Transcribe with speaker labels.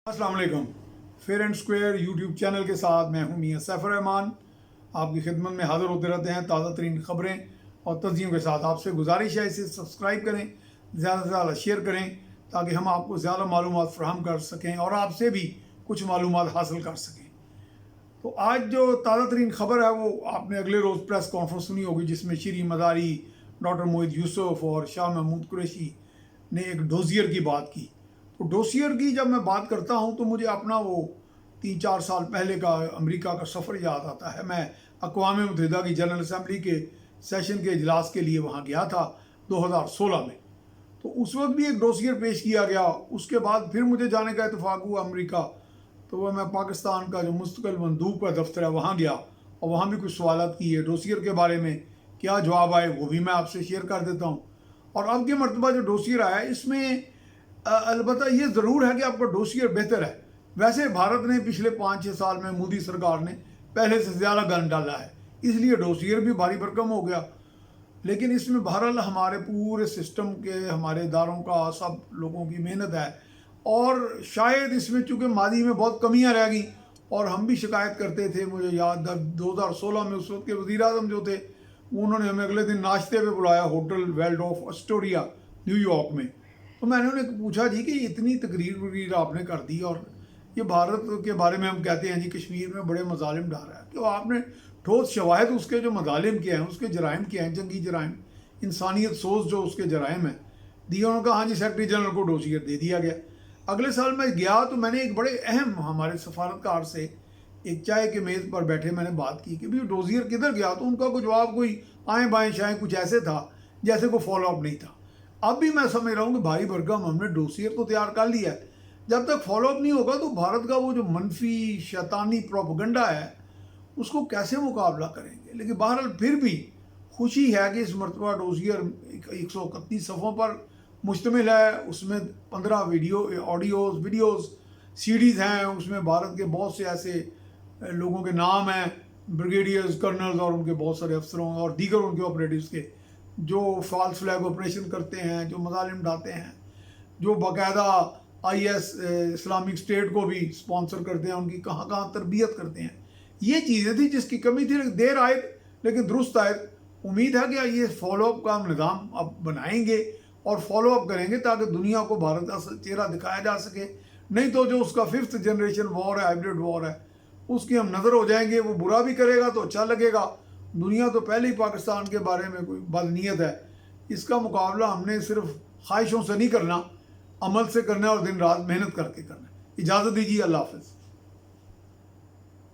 Speaker 1: अस्सलाम वालेकुम। Fair and square YouTube channel के साथ मैं हूं मियां सैफुर रहमान, आपकी खिदमत में हाज़िर होते रहते हैं ताज़ा तरीन ख़बरें और तज़्यियों के साथ। आपसे गुजारिश है इसे सब्सक्राइब करें, ज़्यादा से ज़्यादा शेयर करें ताकि हम आपको ज़्यादा मालूमात फ़राहम कर सकें और आपसे भी कुछ मालूमात हासिल कर सकें। तो आज जो ताज़ा तरीन ख़बर है वो आपने अगले रोज़ प्रेस कॉन्फ्रेंस सुनी होगी जिसमें श्री मदारी, डॉक्टर मोहित यूसुफ और शाह महमूद कुरैशी ने एक डोजियर की बात की। तो डोसियर की जब मैं बात करता हूँ तो मुझे अपना वो 3-4 साल पहले का अमेरिका का सफ़र याद आता है। मैं अक़वाम मुत्तहिदा की जनरल असम्बली के सेशन के इजलास के लिए वहाँ गया था 2016 में। तो उस वक्त भी एक डोसियर पेश किया गया। उसके बाद फिर मुझे जाने का इत्तेफाक हुआ अमेरिका, तो वह मैं पाकिस्तान का जो मुस्तकिल मंदूब का दफ्तर है वहाँ गया और वहाँ भी कुछ सवालात किए। डोसियर के बारे में क्या जवाब आए वो भी मैं आपसे शेयर कर देता हूँ। और अब के मरतबा जो डोसियर आया इसमें अलबत्ता ये ज़रूर है कि आपका डोसियर बेहतर है। वैसे भारत ने पिछले 5-6 साल में मोदी सरकार ने पहले से ज़्यादा गन डाला है, इसलिए डोसियर भी भारी भरकम हो गया। लेकिन इसमें बहरहाल हमारे पूरे सिस्टम के, हमारे इदारों का, सब लोगों की मेहनत है और शायद इसमें चूँकि मादी में बहुत कमियाँ रह गई और हम भी शिकायत करते थे। मुझे याद 2016 में उस वक्त के वज़ीर आज़म जो थे उन्होंने हमें अगले दिन नाश्ते पे बुलाया होटल वेल्डोर्फ एस्टोरिया न्यूयॉर्क में। तो मैंने उन्हें पूछा जी कि इतनी तकरीर आपने कर दी और ये भारत के बारे में हम कहते हैं जी कश्मीर में बड़े मजालिम डाल रहा है, कि आपने ठोस शवाहिद उसके जो मजालिम के हैं, उसके जराइम के हैं, जंगी जराइम, इंसानियत सोच जो उसके जराइम हैं दिया। उन्होंने कहा हाँ जी सेक्रेटरी जनरल को डोसियर दे दिया गया। अगले साल मैं गया तो मैंने एक बड़े अहम हमारे सफारतकार से एक चाय के मेज़ पर बैठे मैंने बात की कि भाई डोसियर किधर गया। तो उनका कोई जवाब कोई आएँ बाएँ शायद कुछ ऐसे था जैसे कोई फॉलोअप नहीं था। अब भी मैं समझ रहा हूँ कि भारी भरकम हमने डोसियर तो तैयार कर लिया है, जब तक फॉलोअप नहीं होगा तो भारत का वो जो मनफी शैतानी प्रोपेगेंडा है उसको कैसे मुकाबला करेंगे। लेकिन बहरहाल फिर भी खुशी है कि इस मरतबा डोसियर 131 सफ़ों पर मुश्तमिल है। उसमें 15 वीडियोज़ सीडीज़ हैं। उसमें भारत के बहुत से ऐसे लोगों के नाम हैं, ब्रिगेडियर्स, कर्नल्स और उनके बहुत सारे अफसरों और दीगर उनके ऑपरेटिव्स के, जो फॉल्स फ्लैग ऑपरेशन करते हैं, जो मजालिम डालते हैं, जो बाकायदा IS इस्लामिक स्टेट को भी स्पॉन्सर करते हैं, उनकी कहाँ कहाँ तरबियत करते हैं। ये चीज़ें थी जिसकी कमी थी, देर आए लेकिन दुरुस्त आए। उम्मीद है कि ये फॉलोअप का निज़ाम अब बनाएंगे और फॉलोअप करेंगे ताकि दुनिया को भारत का चेहरा दिखाया जा सके। नहीं तो जो उसका 5th जनरेशन वॉर है, हाइब्रिड वॉर है, उसकी हम नज़र हो जाएंगे। वो बुरा भी करेगा तो अच्छा लगेगा। दुनिया तो पहले ही पाकिस्तान के बारे में कोई बदनीयत है। इसका मुकाबला हमने सिर्फ ख्वाहिशों से नहीं करना, अमल से करना है और दिन रात मेहनत करके करना है। इजाज़त दीजिए, अल्लाह हाफ़िज़।